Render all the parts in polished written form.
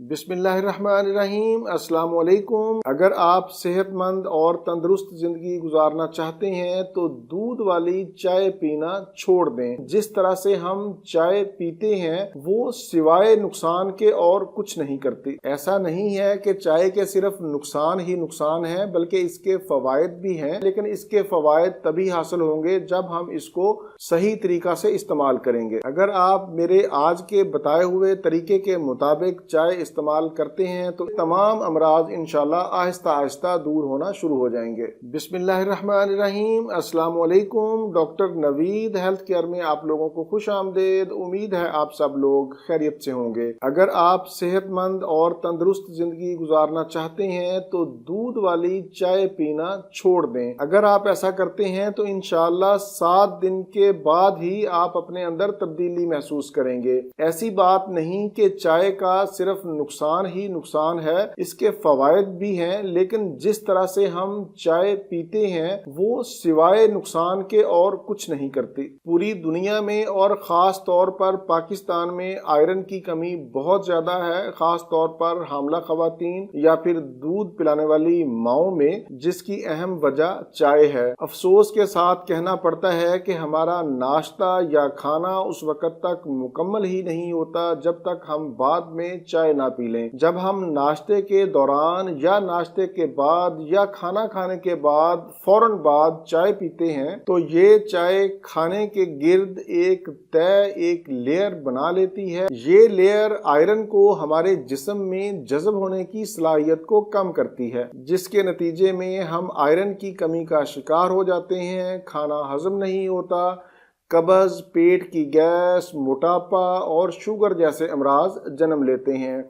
بسم اللہ الرحمن الرحیم۔ السلام علیکم۔ اگر آپ صحت مند اور تندرست زندگی گزارنا چاہتے ہیں تو دودھ والی چائے پینا چھوڑ دیں۔ جس طرح سے ہم چائے پیتے ہیں وہ سوائے نقصان کے اور کچھ نہیں کرتی۔ ایسا نہیں ہے کہ چائے کے صرف نقصان ہی نقصان ہیں بلکہ اس کے فوائد بھی ہیں، لیکن اس کے فوائد تبھی حاصل ہوں گے جب ہم اس کو صحیح طریقہ سے استعمال کریں گے۔ اگر آپ میرے آج کے بتائے ہوئے طریقے کے مطابق چائے استعمال کرتے ہیں تو تمام امراض انشاءاللہ آہستہ آہستہ دور ہونا شروع ہو جائیں گے۔ بسم اللہ الرحمن الرحیم۔ السلام علیکم۔ ڈاکٹر نوید ہیلتھ کیئر میں آپ لوگوں کو خوش آمدید۔ امید ہے آپ سب لوگ خیریت سے ہوں گے۔ اگر آپ صحت مند اور تندرست زندگی گزارنا چاہتے ہیں تو دودھ والی چائے پینا چھوڑ دیں۔ اگر آپ ایسا کرتے ہیں تو انشاءاللہ 7 دن کے بعد ہی آپ اپنے اندر تبدیلی محسوس کریں گے۔ ایسی بات نہیں کہ چائے کا صرف نقصان ہی نقصان ہے، اس کے فوائد بھی ہیں، لیکن جس طرح سے ہم چائے پیتے ہیں وہ سوائے نقصان کے اور کچھ نہیں کرتی۔ پوری دنیا میں اور خاص طور پر پاکستان میں آئرن کی کمی بہت زیادہ ہے، خاص طور پر حاملہ خواتین یا پھر دودھ پلانے والی ماؤں میں، جس کی اہم وجہ چائے ہے۔ افسوس کے ساتھ کہنا پڑتا ہے کہ ہمارا ناشتہ یا کھانا اس وقت تک مکمل ہی نہیں ہوتا جب تک ہم بعد میں چائے نہ پی لیں۔ جب ہم ناشتے کے دوران یا ناشتے کے بعد یا کھانا کھانے کے بعد فوراً بعد چائے پیتے ہیں تو یہ چائے کھانے کے گرد ایک لیئر بنا لیتی ہے۔ یہ لیئر آئرن کو ہمارے جسم میں جذب ہونے کی صلاحیت کو کم کرتی ہے، جس کے نتیجے میں ہم آئرن کی کمی کا شکار ہو جاتے ہیں، کھانا ہضم نہیں ہوتا، قبض، پیٹ کی گیس، موٹاپا اور شوگر جیسے امراض جنم لیتے ہیں۔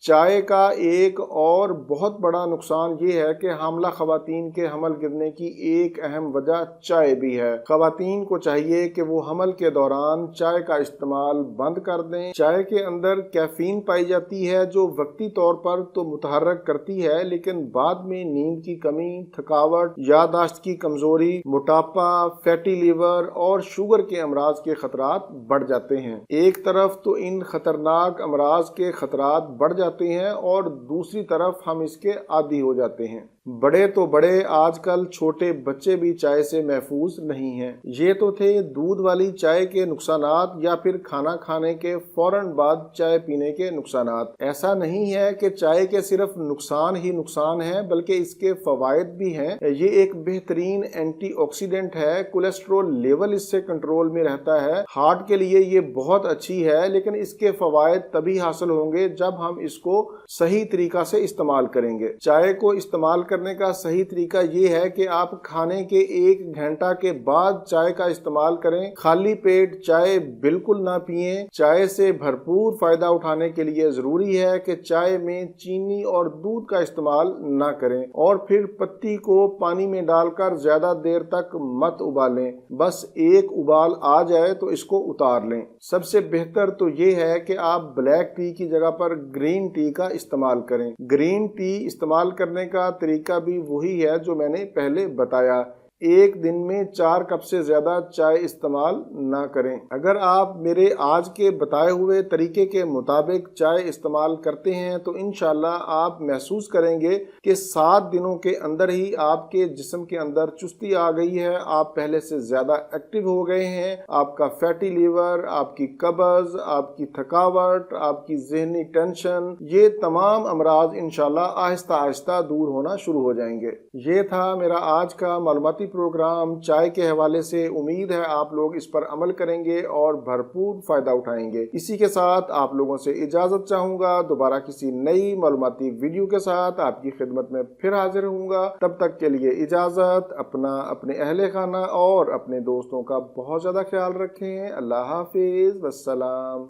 چائے کا ایک اور بہت بڑا نقصان یہ ہے کہ حاملہ خواتین کے حمل گرنے کی ایک اہم وجہ چائے بھی ہے۔ خواتین کو چاہیے کہ وہ حمل کے دوران چائے کا استعمال بند کر دیں۔ چائے کے اندر کیفین پائی جاتی ہے جو وقتی طور پر تو متحرک کرتی ہے، لیکن بعد میں نیند کی کمی، تھکاوٹ، یادداشت کی کمزوری، موٹاپا، فیٹی لیور اور شوگر کے امراض کے خطرات بڑھ جاتے ہیں۔ ایک طرف تو ان خطرناک امراض کے خطرات بڑھ جاتے ہیں اور دوسری طرف ہم اس کے عادی ہو جاتے ہیں۔ بڑے تو بڑے، آج کل چھوٹے بچے بھی چائے سے محفوظ نہیں ہیں۔ یہ تو تھے دودھ والی چائے کے نقصانات یا پھر کھانا کھانے کے فوراً بعد چائے پینے کے نقصانات۔ ایسا نہیں ہے کہ چائے کے صرف نقصان ہی نقصان ہیں بلکہ اس کے فوائد بھی ہیں۔ یہ ایک بہترین اینٹی آکسیڈنٹ ہے، کولیسٹرول لیول اس سے کنٹرول میں رہتا ہے، ہارٹ کے لیے یہ بہت اچھی ہے، لیکن اس کے فوائد تبھی حاصل ہوں گے جب ہم اس کو صحیح طریقہ سے استعمال کریں گے۔ چائے کو استعمال کرنے کا صحیح طریقہ یہ ہے کہ آپ کھانے کے 1 گھنٹہ کے بعد چائے کا استعمال کریں۔ خالی پیٹ چائے بالکل نہ پئیں۔ چائے سے بھرپور فائدہ اٹھانے کے لیے ضروری ہے کہ چائے میں چینی اور دودھ کا استعمال نہ کریں، اور پھر پتی کو پانی میں ڈال کر زیادہ دیر تک مت ابالیں، بس ایک ابال آ جائے تو اس کو اتار لیں۔ سب سے بہتر تو یہ ہے کہ آپ بلیک ٹی کی جگہ پر گرین ٹی کا استعمال کریں۔ گرین ٹی استعمال کرنے کا طریقہ بھی وہی ہے جو میں نے پہلے بتایا۔ ایک دن میں 4 کپ سے زیادہ چائے استعمال نہ کریں۔ اگر آپ میرے آج کے بتائے ہوئے طریقے کے مطابق چائے استعمال کرتے ہیں تو انشاءاللہ آپ محسوس کریں گے کہ 7 دنوں کے اندر ہی آپ کے جسم کے اندر چستی آ گئی ہے، آپ پہلے سے زیادہ ایکٹیو ہو گئے ہیں، آپ کا فیٹی لیور، آپ کی قبض، آپ کی تھکاوٹ، آپ کی ذہنی ٹینشن، یہ تمام امراض انشاءاللہ آہستہ آہستہ دور ہونا شروع ہو جائیں گے۔ یہ تھا میرا آج کا معلوماتی پروگرام چائے کے حوالے سے۔ امید ہے آپ لوگ اس پر عمل کریں گے اور بھرپور فائدہ اٹھائیں گے۔ اسی کے ساتھ آپ لوگوں سے اجازت چاہوں گا، دوبارہ کسی نئی معلوماتی ویڈیو کے ساتھ آپ کی خدمت میں پھر حاضر ہوں گا۔ تب تک کے لیے اجازت۔ اپنا، اپنے اہل خانہ اور اپنے دوستوں کا بہت زیادہ خیال رکھیں۔ اللہ حافظ، والسلام۔